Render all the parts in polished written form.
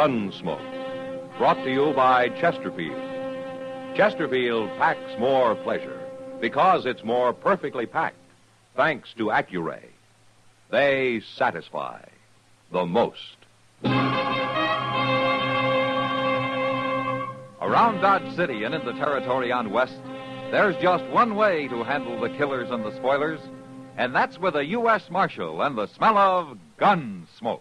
Gunsmoke, brought to you by Chesterfield. Chesterfield packs more pleasure because it's more perfectly packed, thanks to Accuray. They satisfy the most. Around Dodge City and in the territory on West, there's just one way to handle the killers and the spoilers, and that's with a U.S. Marshal and the smell of Gunsmoke.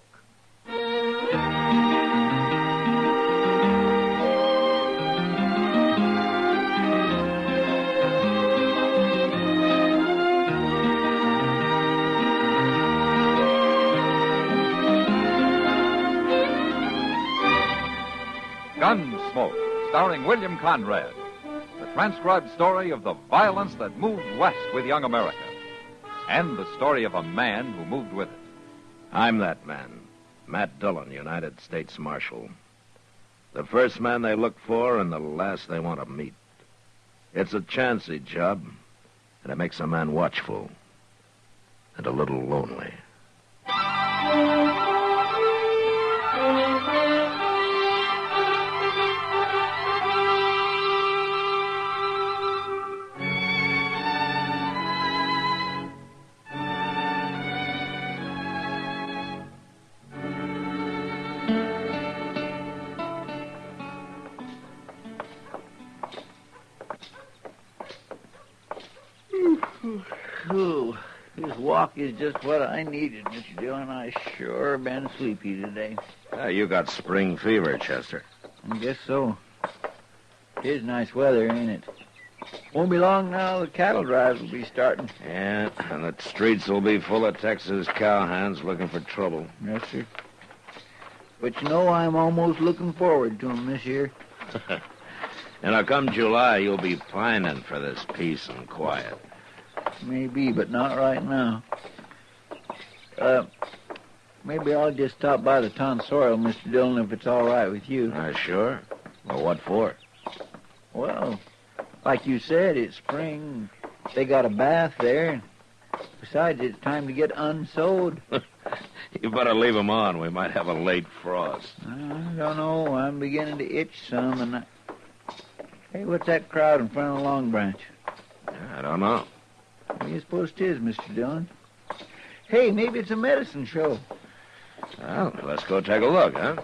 Gunsmoke, starring William Conrad. The transcribed story of the violence that moved west with young America. And the story of a man who moved with it. I'm that man, Matt Dillon, United States Marshal. The first man they look for and the last they want to meet. It's a chancy job, and it makes a man watchful and a little lonely. This walk is just what I needed, Mr. Dillon. I sure been sleepy today. You got spring fever, Chester. I guess so. It is nice weather, ain't it? Won't be long now the cattle drives will be starting. Yeah, and the streets will be full of Texas cowhands looking for trouble. Yes, sir. But you know, I'm almost looking forward to them this year. And come July, you'll be pining for this peace and quiet. Maybe, but not right now. Maybe I'll just stop by the tonsorial, Mr. Dillon, if it's all right with you. Sure. Well, what for? Well, like you said, it's spring. They got a bath there. Besides, it's time to get unsewed. You better leave 'em on. We might have a late frost. I don't know. I'm beginning to itch some, and Hey, what's that crowd in front of the Long Branch? I don't know. What do you suppose it is, Mr. Dillon? Hey, maybe it's a medicine show. Well, let's go take a look, huh?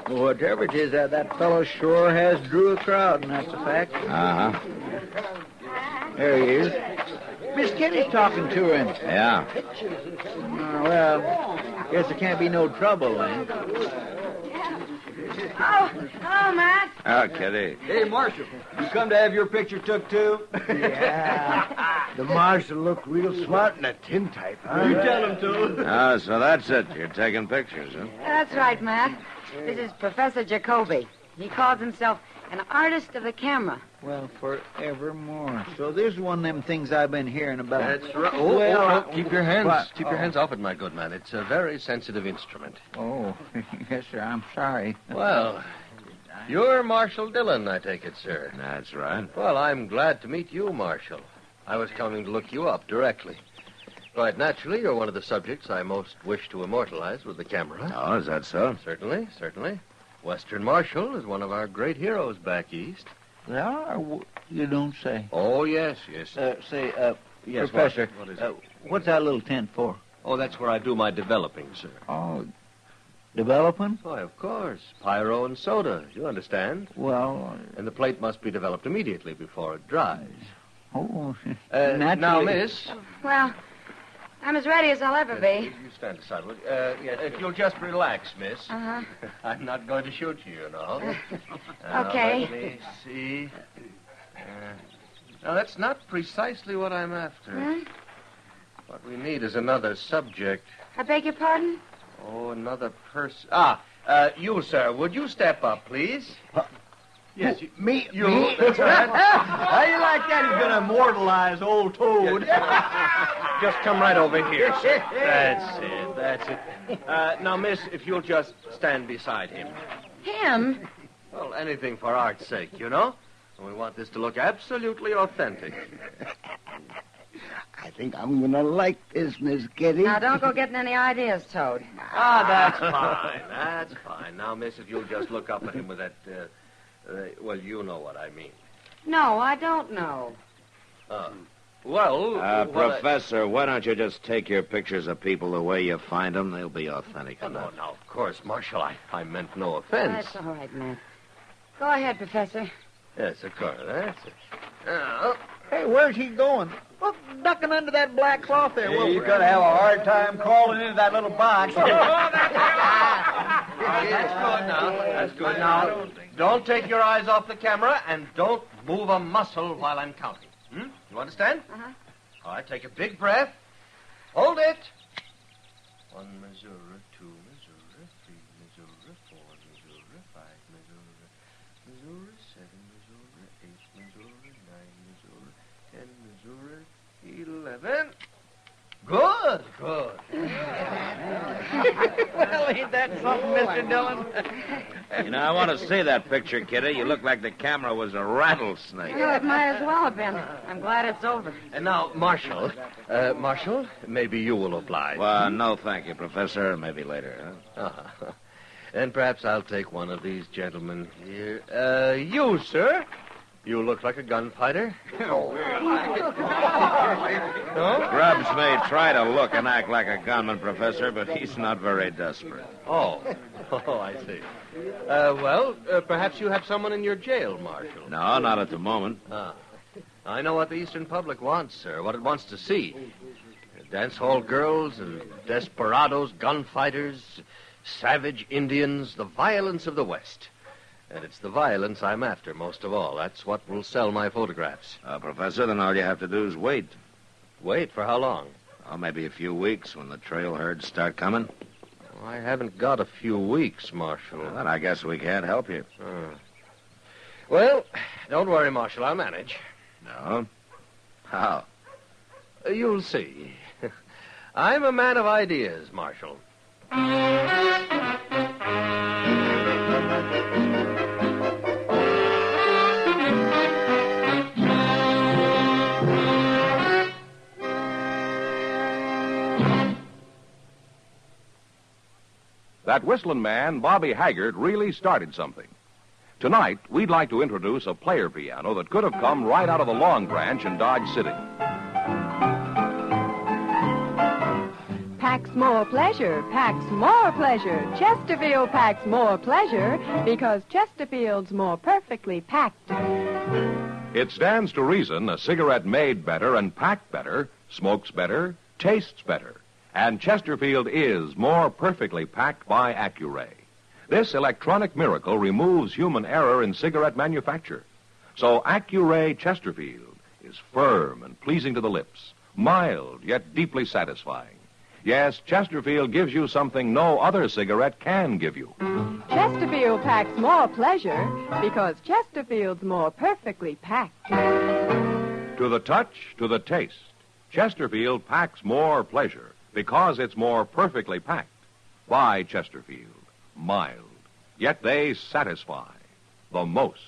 Well, whatever it is, that fellow sure has drew a crowd, and that's a fact. Uh-huh. There he is. Miss Kitty's talking to him. Yeah. Well, guess there can't be no trouble, then. Oh, hello, Matt. Oh, Kitty. Hey, Marshal, you come to have your picture took, too? Yeah. The marshal looked real smart in that tintype, huh? You tell him to. Oh, so that's it. You're taking pictures, huh? That's right, Matt. This is Professor Jacoby. He calls himself an artist of the camera. Well, forevermore. So this is one of them things I've been hearing about. That's right. Keep your hands off it, my good man. It's a very sensitive instrument. Oh, yes, sir. I'm sorry. Well, you're Marshal Dillon, I take it, sir. That's right. Well, I'm glad to meet you, Marshal. I was coming to look you up directly. Quite naturally, you're one of the subjects I most wish to immortalize with the camera. Oh, is that so? Certainly, certainly. Western Marshal is one of our great heroes back east. Yeah, you don't say. Oh, yes. Yes, What Professor, is it? what's that little tent for? Oh, that's where I do my developing, sir. Oh, developing? Why, of course. Pyro and soda, you understand. Well, And the plate must be developed immediately before it dries. naturally. Now, miss. Well, I'm as ready as I'll ever be. You stand aside. If you'll just relax, miss. Uh-huh. I'm not going to shoot you, you know. Okay. Let me see. Now, that's not precisely what I'm after. Huh? What we need is another subject. I beg your pardon? Oh, another person. You, sir, would you step up, please? Yes, Me? That's right. How you like that? He's going to immortalize old Toad. Just come right over here, sir. That's it. Now, miss, if you'll just stand beside him. Him? Well, anything for art's sake, you know? We want this to look absolutely authentic. I think I'm going to like this, Miss Kitty. Now, don't go getting any ideas, Toad. Ah, that's fine. That's fine. Now, miss, if you'll just look up at him with that, well, you know what I mean. No, I don't know. Well, Professor, why don't you just take your pictures of people the way you find them? They'll be authentic Oh, enough. no, of course, Marshal. I meant no offense. That's all right, Matt. Go ahead, Professor. Yes, of course. That's it. Hey, where's he going? Look, ducking under that black cloth there. Hey, you're going to have a hard time crawling into that little box. That's good now. That's good now. Don't take your eyes off the camera and don't move a muscle while I'm counting. You understand? Uh-huh. All right, take a big breath. Hold it. 1 Missouri, 2 Missouri, 3 Missouri, 4 Missouri, 5 Missouri, Missouri, 7 Missouri, 8 Missouri, 9 Missouri, 10 Missouri, 11. Good, good. Well, ain't that something, Mr. Dillon? You know, I want to see that picture, Kitty. You look like the camera was a rattlesnake. Well, it might as well have been. I'm glad it's over. And now, Marshal, maybe you will oblige. Well, no, thank you, Professor. Maybe later, huh? And perhaps I'll take one of these gentlemen here. You, sir. You look like a gunfighter. Grubbs may try to look and act like a gunman, Professor, but he's not very desperate. Oh, I see. Perhaps you have someone in your jail, Marshal. No, not at the moment. I know what the Eastern public wants, sir, what it wants to see. Dance hall girls and desperados, gunfighters, savage Indians, the violence of the West. And it's the violence I'm after most of all. That's what will sell my photographs. Professor, then all you have to do is wait. Wait for how long? Oh, maybe a few weeks when the trail herds start coming. I haven't got a few weeks, Marshal. Well, then I guess we can't help you. Well, don't worry, Marshal. I'll manage. No? How? You'll see. I'm a man of ideas, Marshal. That whistling man, Bobby Haggart, really started something. Tonight, we'd like to introduce a player piano that could have come right out of the Long Branch in Dodge City. Packs more pleasure, packs more pleasure. Chesterfield packs more pleasure because Chesterfield's more perfectly packed. It stands to reason a cigarette made better and packed better, smokes better, tastes better. And Chesterfield is more perfectly packed by Accuray. This electronic miracle removes human error in cigarette manufacture. So Accuray Chesterfield is firm and pleasing to the lips, mild yet deeply satisfying. Yes, Chesterfield gives you something no other cigarette can give you. Chesterfield packs more pleasure because Chesterfield's more perfectly packed. To the touch, to the taste, Chesterfield packs more pleasure because it's more perfectly packed by Chesterfield. Mild, yet they satisfy the most.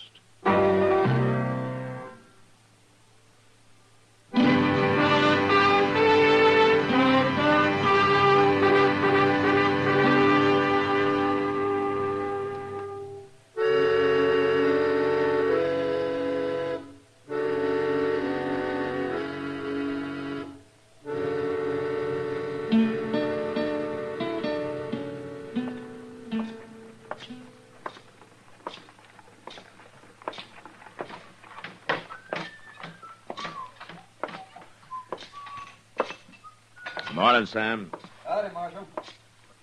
Morning, Sam. Howdy, Marshal.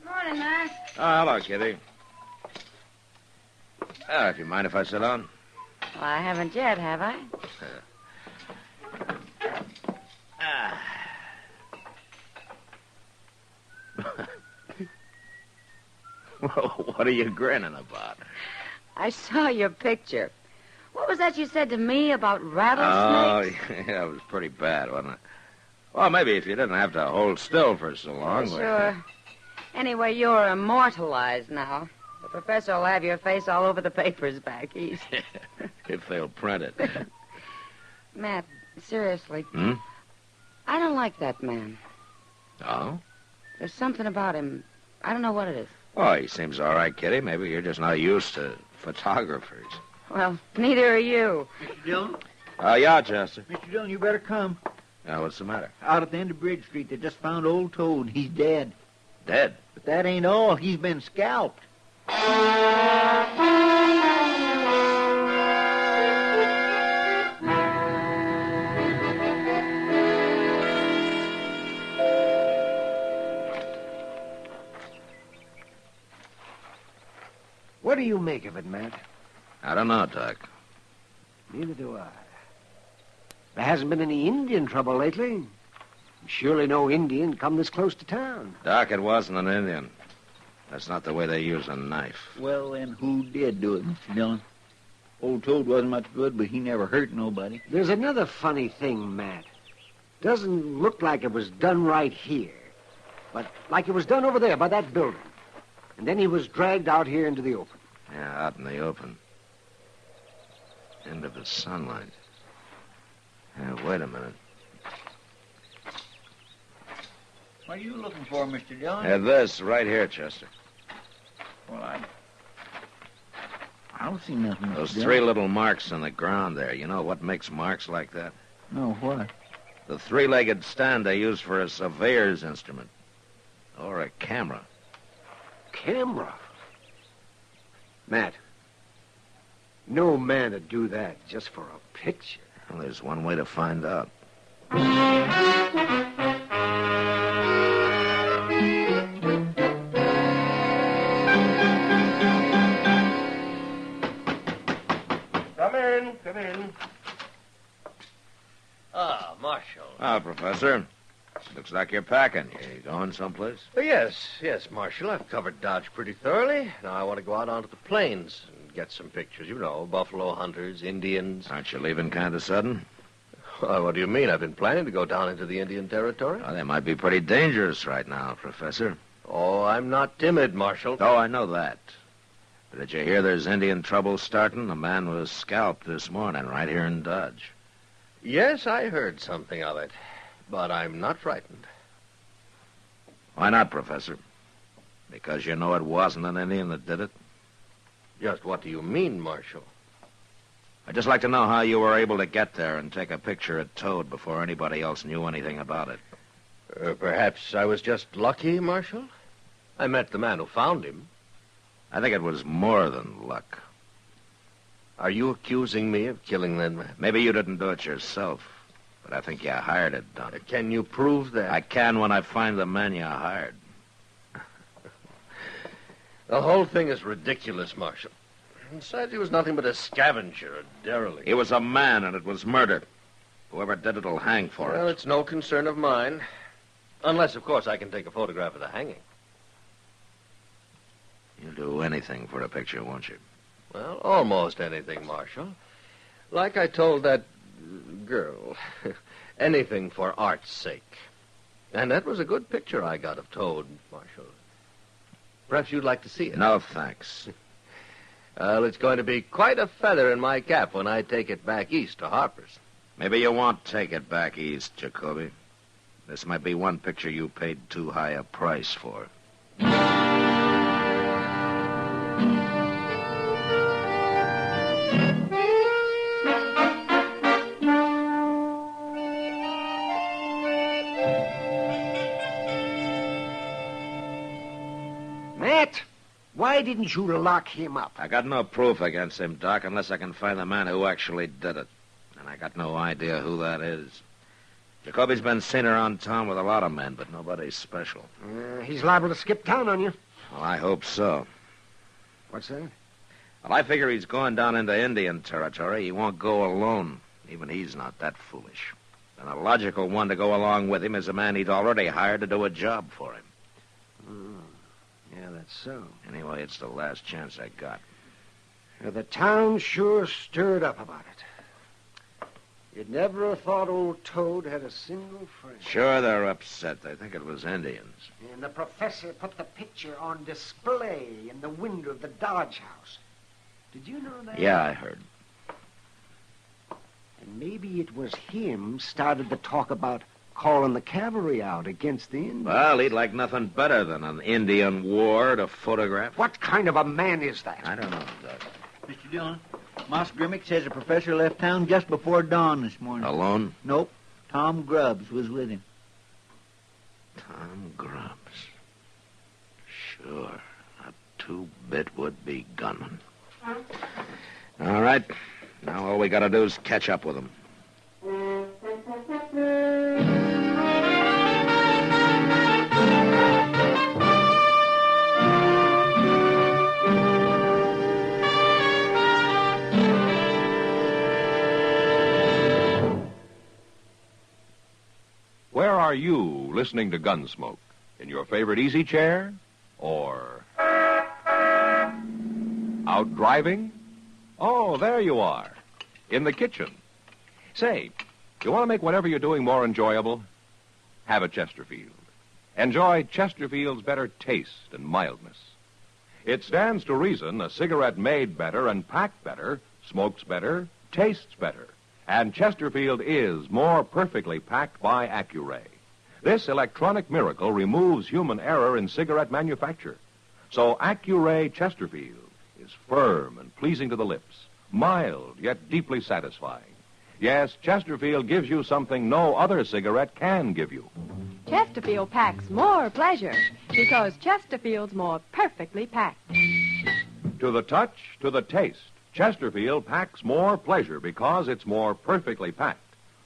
Morning, Matt. Oh, hello, Kitty. If you mind if I sit down? Well, I haven't yet, have I? What are you grinning about? I saw your picture. What was that you said to me about rattlesnakes? Oh, yeah, it was pretty bad, wasn't it? Well, maybe if you didn't have to hold still for so long. Sure. Anyway, you're immortalized now. The professor will have your face all over the papers back east. If they'll print it. Matt, seriously. I don't like that man. Oh? There's something about him. I don't know what it is. Oh, he seems all right, Kitty. Maybe you're just not used to photographers. Well, neither are you. Mr. Dillon? Yeah, Chester. Mr. Dillon, you better come. What's the matter? Out at the end of Bridge Street, they just found old Toad. He's dead. Dead? But that ain't all. He's been scalped. What do you make of it, Matt? I don't know, Doc. Neither do I. There hasn't been any Indian trouble lately. Surely no Indian come this close to town. Doc, it wasn't an Indian. That's not the way they use a knife. Well, then who did do it, Mr. Dillon? Old Toad wasn't much good, but he never hurt nobody. There's another funny thing, Matt. Doesn't look like it was done right here, but like it was done over there by that building. And then he was dragged out here into the open. Yeah, out in the open. Into the sunlight. Yeah, wait a minute. What are you looking for, Mr. Dillon? This, right here, Chester. Well, I don't see nothing. Those Mr. Dillon. three little marks on the ground there. You know what makes marks like that? No, what? The three-legged stand they use for a surveyor's instrument. Or a camera. Camera? Matt, no man would do that just for a picture. Well, there's one way to find out. Come in. Ah, Marshal. Professor. Looks like you're packing. You going someplace? Yes, Marshal. I've covered Dodge pretty thoroughly. Now I want to go out onto the plains and get some pictures. You know, buffalo hunters, Indians. Aren't you leaving kind of sudden? Well, what do you mean? I've been planning to go down into the Indian territory. They might be pretty dangerous right now, Professor. Oh, I'm not timid, Marshal. Oh, I know that. But did you hear there's Indian trouble starting? A man was scalped this morning right here in Dodge. Yes, I heard something of it. But I'm not frightened. Why not, Professor? Because you know it wasn't an Indian that did it? Just what do you mean, Marshal? I'd just like to know how you were able to get there and take a picture of Toad before anybody else knew anything about it. Perhaps I was just lucky, Marshal. I met the man who found him. I think it was more than luck. Are you accusing me of killing that man? Maybe you didn't do it yourself, but I think you hired it done. Can you prove that? I can when I find the men you hired. The whole thing is ridiculous, Marshal. Besides, he was nothing but a scavenger, a derelict. He was a man, and it was murder. Whoever did it will hang for Well, it. it's no concern of mine. Unless, of course, I can take a photograph of the hanging. You'll do anything for a picture, won't you? Well, almost anything, Marshal. Like I told that girl, anything for art's sake. And that was a good picture I got of Toad, Marshal. Perhaps you'd like to see it. No, thanks. Well, it's going to be quite a feather in my cap when I take it back east to Harper's. Maybe you won't take it back east, Jacoby. This might be one picture you paid too high a price for. Matt, why didn't you lock him up? I got no proof against him, Doc, unless I can find the man who actually did it. And I got no idea who that is. Jacoby's been seen around town with a lot of men, but nobody's special. He's liable to skip town on you. Well, I hope so. What's that? Well, I figure he's going down into Indian territory. He won't go alone. Even he's not that foolish. And the logical one to go along with him is a man he'd already hired to do a job for him. Yeah, that's so. Anyway, it's the last chance I got. The town sure stirred up about it. You'd never have thought old Toad had a single friend. Sure, they're upset. They think it was Indians. And the professor put the picture on display in the window of the Dodge house. Did you know that? Yeah, I heard. And maybe it was him started the talk about calling the cavalry out against the Indians. Well, he'd like nothing better than an Indian war to photograph. What kind of a man is that? I don't know, Doc. Mr. Dillon, Moss Grimmick says the professor left town just before dawn this morning. Alone? Nope. Tom Grubbs was with him. Tom Grubbs. Sure. A two-bit would-be gunman. All right. Now all we gotta do is catch up with him. Where are you listening to Gunsmoke? In your favorite easy chair? Or out driving? Oh, there you are. In the kitchen. Say, you want to make whatever you're doing more enjoyable? Have a Chesterfield. Enjoy Chesterfield's better taste and mildness. It stands to reason a cigarette made better and packed better, smokes better, tastes better. And Chesterfield is more perfectly packed by Accuray. This electronic miracle removes human error in cigarette manufacture. So Accuray Chesterfield is firm and pleasing to the lips, mild yet deeply satisfying. Yes, Chesterfield gives you something no other cigarette can give you. Chesterfield packs more pleasure because Chesterfield's more perfectly packed. To the touch, to the taste, Chesterfield packs more pleasure because it's more perfectly packed.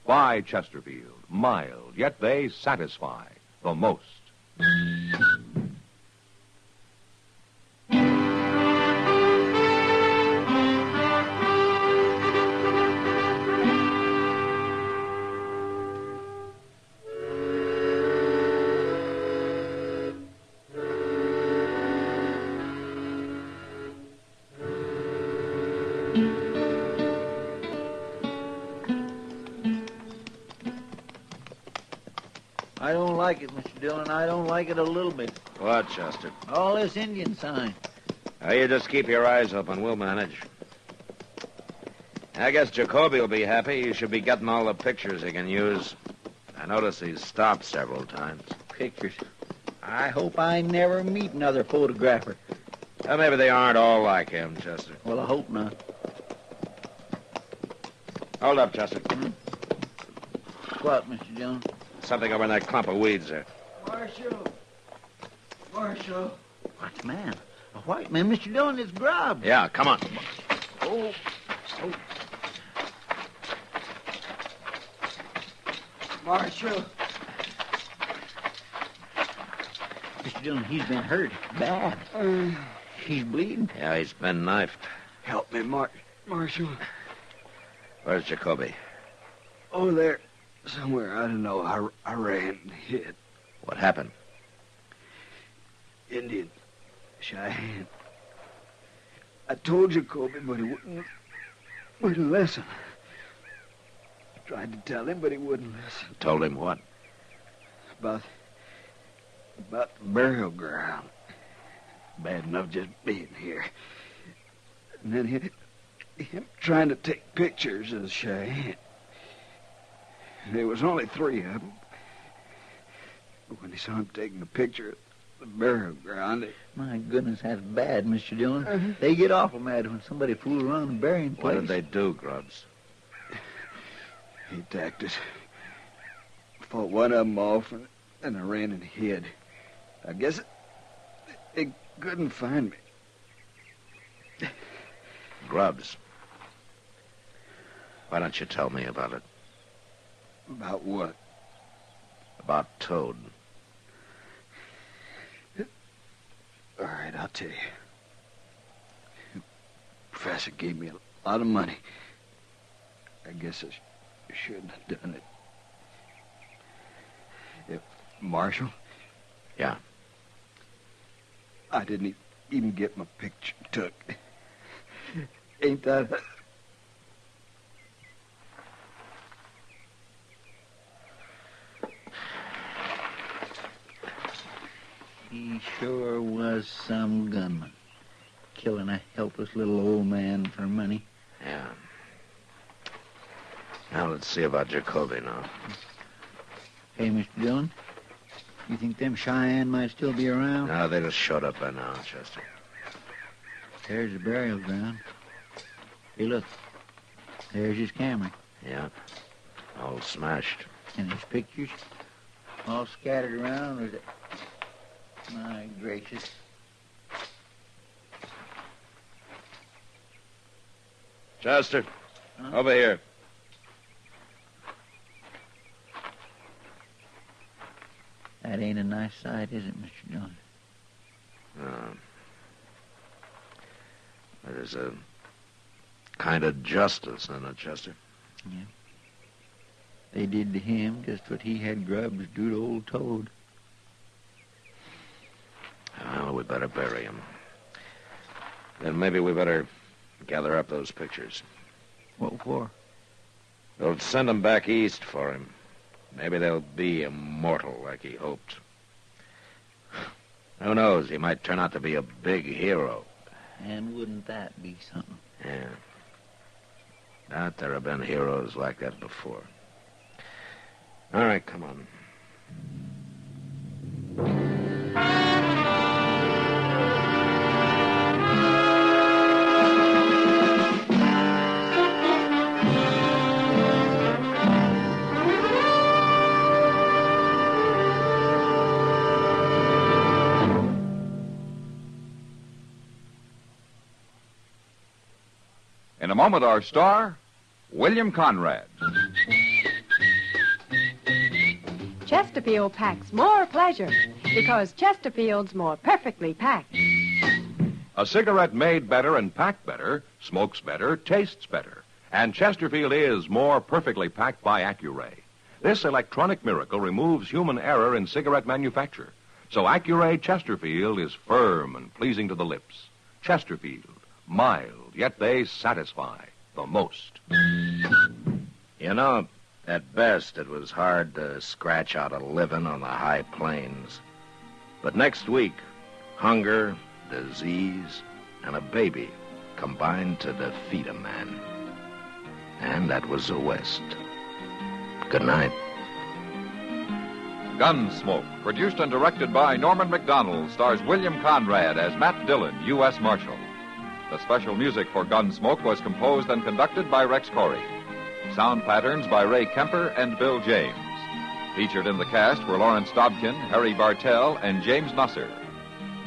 By Chesterfield, mild, yet they satisfy the most. I don't like it, Mr. Dillon. I don't like it a little bit. What, Chester? All this Indian sign. Now, you just keep your eyes open. We'll manage. I guess Jacoby will be happy. He should be getting all the pictures he can use. I notice he's stopped several times. Pictures. I hope I never meet another photographer. Well, maybe they aren't all like him, Chester. Well, I hope not. Hold up, Chester. What, Mr. Dillon? Something over in that clump of weeds there. Marshal. Marshal. What's the man? A white man, Mr. Dillon, is Grubbs. Yeah, come on. Oh. Marshal. Mr. Dillon, he's been hurt. Bad. He's bleeding. Yeah, he's been knifed. Help me, Marshal. Where's Jacoby? Oh, there. Somewhere, I don't know. I ran and hid. What happened? Indian. Cheyenne. I told Jacoby, but he wouldn't listen. Tried to tell him, but he wouldn't listen. Told him what? About the burial ground. Bad enough just being here. And then him trying to take pictures of Cheyenne. There was only 3 of them. But when he saw him taking a picture of the burial ground, My goodness, that's bad, Mr. Dillon. They get awful mad when somebody fools around a burying place. What did they do, Grubbs? he attacked us. Fought one of them off, and I ran and hid. I guess they couldn't find me. Grubbs. Why don't you tell me about it? About what? About Toad. All right, I'll tell you. The professor gave me a lot of money. I guess I shouldn't have done it. Marshal? Yeah. I didn't even get my picture took. Ain't that... He sure was some gunman. Killing a helpless little old man for money. Yeah. Now let's see about Jacoby now. Hey, Mr. Dillon, you think them Cheyenne might still be around? No, they just showed up by now, Chester. There's the burial ground. Hey, look. There's his camera. Yeah. All smashed. And his pictures all scattered around with it. My gracious. Chester, Huh? over here. That ain't a nice sight, is it, Mr. Dillon? There's a kind of justice in it, Chester. Yeah. They did to him just what he had grubs do to old Toad. Well, we better bury him. Then maybe we better gather up those pictures. What for? We'll send them back east for him. Maybe they'll be immortal like he hoped. Who knows? He might turn out to be a big hero. And wouldn't that be something? Yeah. Doubt there have been heroes like that before. All right, come on. In a moment, our star, William Conrad. Chesterfield packs more pleasure because Chesterfield's more perfectly packed. A cigarette made better and packed better, smokes better, tastes better. And Chesterfield is more perfectly packed by Accuray. This electronic miracle removes human error in cigarette manufacture. So Accuray Chesterfield is firm and pleasing to the lips. Chesterfield, mild, yet they satisfy the most. You know, at best, it was hard to scratch out a living on the high plains. But next week, hunger, disease, and a baby combined to defeat a man. And that was the West. Good night. Gunsmoke, produced and directed by Norman MacDonald, stars William Conrad as Matt Dillon, U.S. Marshal. The special music for Gunsmoke was composed and conducted by Rex Corey. Sound patterns by Ray Kemper and Bill James. Featured in the cast were Lawrence Dobkin, Harry Bartell, and James Nusser.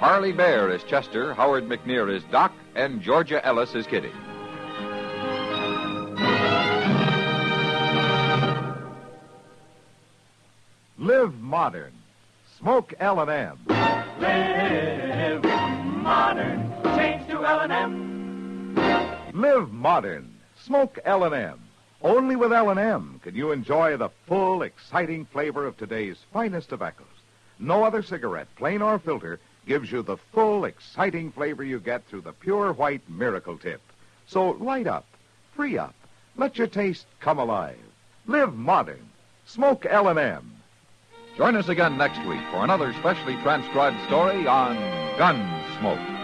Harley Bear is Chester, Howard McNear is Doc, and Georgia Ellis is Kitty. Live modern. Smoke L&M. Live modern. Change to L&M. Live modern. Smoke L&M. Only with L&M can you enjoy the full, exciting flavor of today's finest tobaccos. No other cigarette, plain or filter, gives you the full, exciting flavor you get through the pure white miracle tip. So light up, free up, let your taste come alive. Live modern. Smoke L&M. Join us again next week for another specially transcribed story on Gunsmoke.